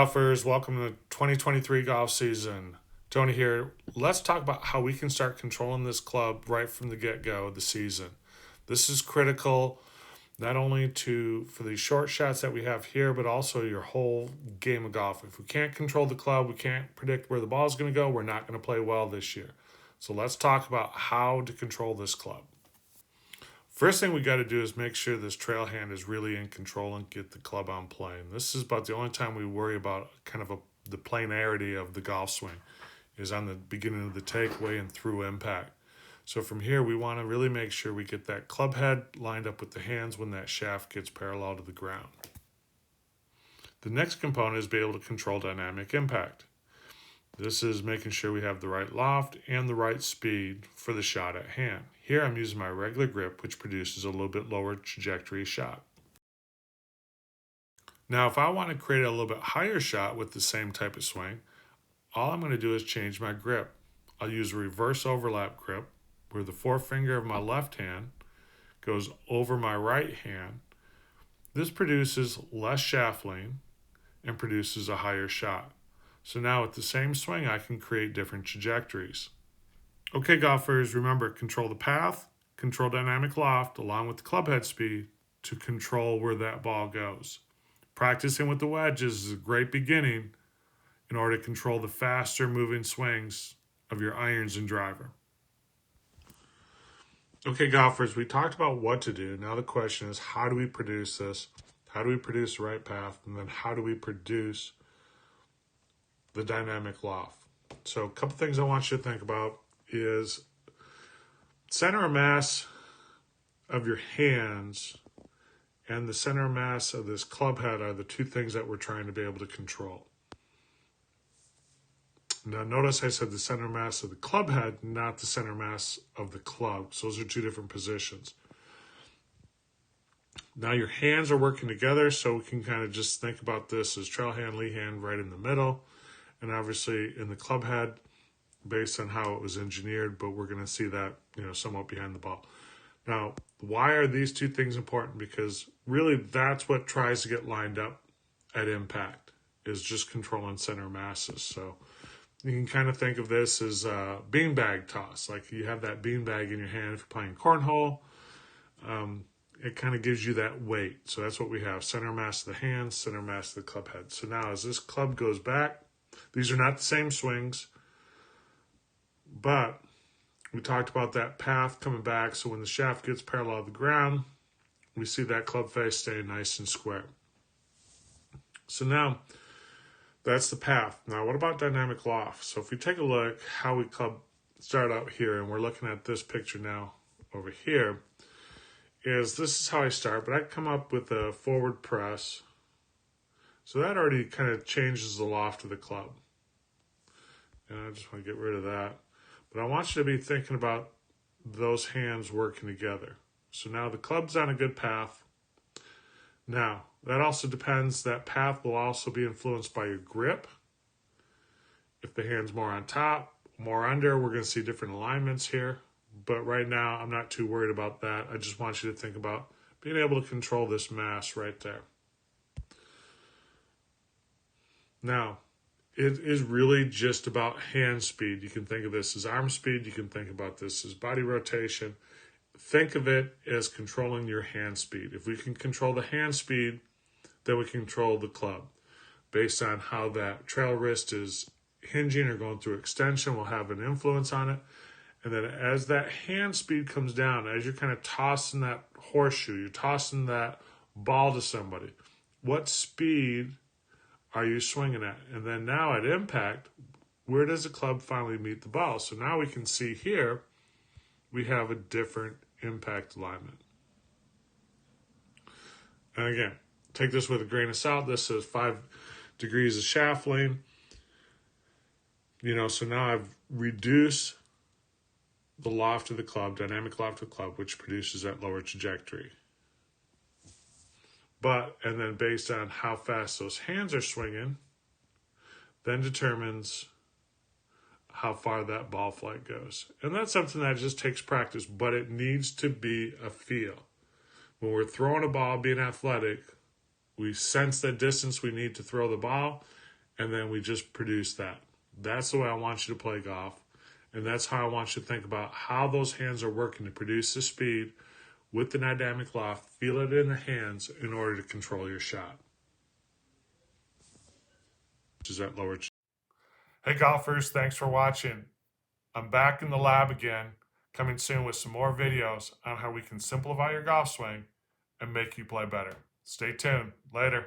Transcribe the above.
golfers, welcome to the 2023 golf season. Tony here. Let's talk about how we can start controlling this club right from the get-go of the season. This is critical not only for these short shots that we have here, but also your whole game of golf. If we can't control the club, we can't predict where the ball is going to go, we're not going to play well this year. So let's talk about how to control this club. First thing we got to do is make sure this trail hand is really in control and get the club on plane. This is about the only time we worry about the planarity of the golf swing is on the beginning of the takeaway and through impact. So from here, we want to really make sure we get that club head lined up with the hands when that shaft gets parallel to the ground. The next component is be able to control dynamic impact. This is making sure we have the right loft and the right speed for the shot at hand. Here I'm using my regular grip, which produces a little bit lower trajectory shot. Now, if I want to create a little bit higher shot with the same type of swing, all I'm going to do is change my grip. I'll use a reverse overlap grip, where the forefinger of my left hand goes over my right hand. This produces less shaft lean and produces a higher shot. So now with the same swing, I can create different trajectories. Okay, golfers, remember, control the path, control dynamic loft, along with the club head speed to control where that ball goes. Practicing with the wedges is a great beginning in order to control the faster moving swings of your irons and driver. Okay, golfers, we talked about what to do. Now the question is, how do we produce this? How do we produce the right path? And then how do we produce the dynamic loft? So a couple things I want you to think about is center of mass of your hands and the center of mass of this club head are the two things that we're trying to be able to control. Now notice I said the center mass of the club head, not the center mass of the club. So those are two different positions. Now your hands are working together, so we can kind of just think about this as trail hand, lead hand right in the middle. And obviously in the club head, based on how it was engineered, but we're going to see that, somewhat behind the ball. Now, why are these two things important? Because really that's what tries to get lined up at impact, is just controlling center masses. So you can kind of think of this as a beanbag toss. Like you have that beanbag in your hand if you're playing cornhole. It kind of gives you that weight. So that's what we have. Center mass of the hands, center mass of the club head. So now as this club goes back, these are not the same swings, but we talked about that path coming back. So when the shaft gets parallel to the ground, we see that club face stay nice and square. So now that's the path. Now what about dynamic loft? So if we take a look how we start out here, and we're looking at this picture now over here, this is how I start, but I come up with a forward press. So that already kind of changes the loft of the club. And I just want to get rid of that. But I want you to be thinking about those hands working together. So now the club's on a good path. Now, that also depends, that path will also be influenced by your grip. If the hand's more on top, more under, we're going to see different alignments here. But right now, I'm not too worried about that. I just want you to think about being able to control this mass right there. Now, it is really just about hand speed. You can think of this as arm speed. You can think about this as body rotation. Think of it as controlling your hand speed. If we can control the hand speed, then we control the club. Based on how that trail wrist is hinging or going through extension, will have an influence on it. And then as that hand speed comes down, as you're kind of tossing that horseshoe, you're tossing that ball to somebody, what speed are you swinging at? And then now at impact, where does the club finally meet the ball? So now we can see here, we have a different impact alignment. And again, take this with a grain of salt. This is 5 degrees of shaft lean. So now I've reduced the loft of the club, dynamic loft of the club, which produces that lower trajectory. And then based on how fast those hands are swinging, then determines how far that ball flight goes. And that's something that just takes practice, but it needs to be a feel. When we're throwing a ball, being athletic, we sense the distance we need to throw the ball, and then we just produce that. That's the way I want you to play golf. And that's how I want you to think about how those hands are working to produce the speed with the dynamic loft. Feel it in the hands in order to control your shot. Which is that lower. Hey golfers, thanks for watching. I'm back in the lab again, coming soon with some more videos on how we can simplify your golf swing and make you play better. Stay tuned. Later.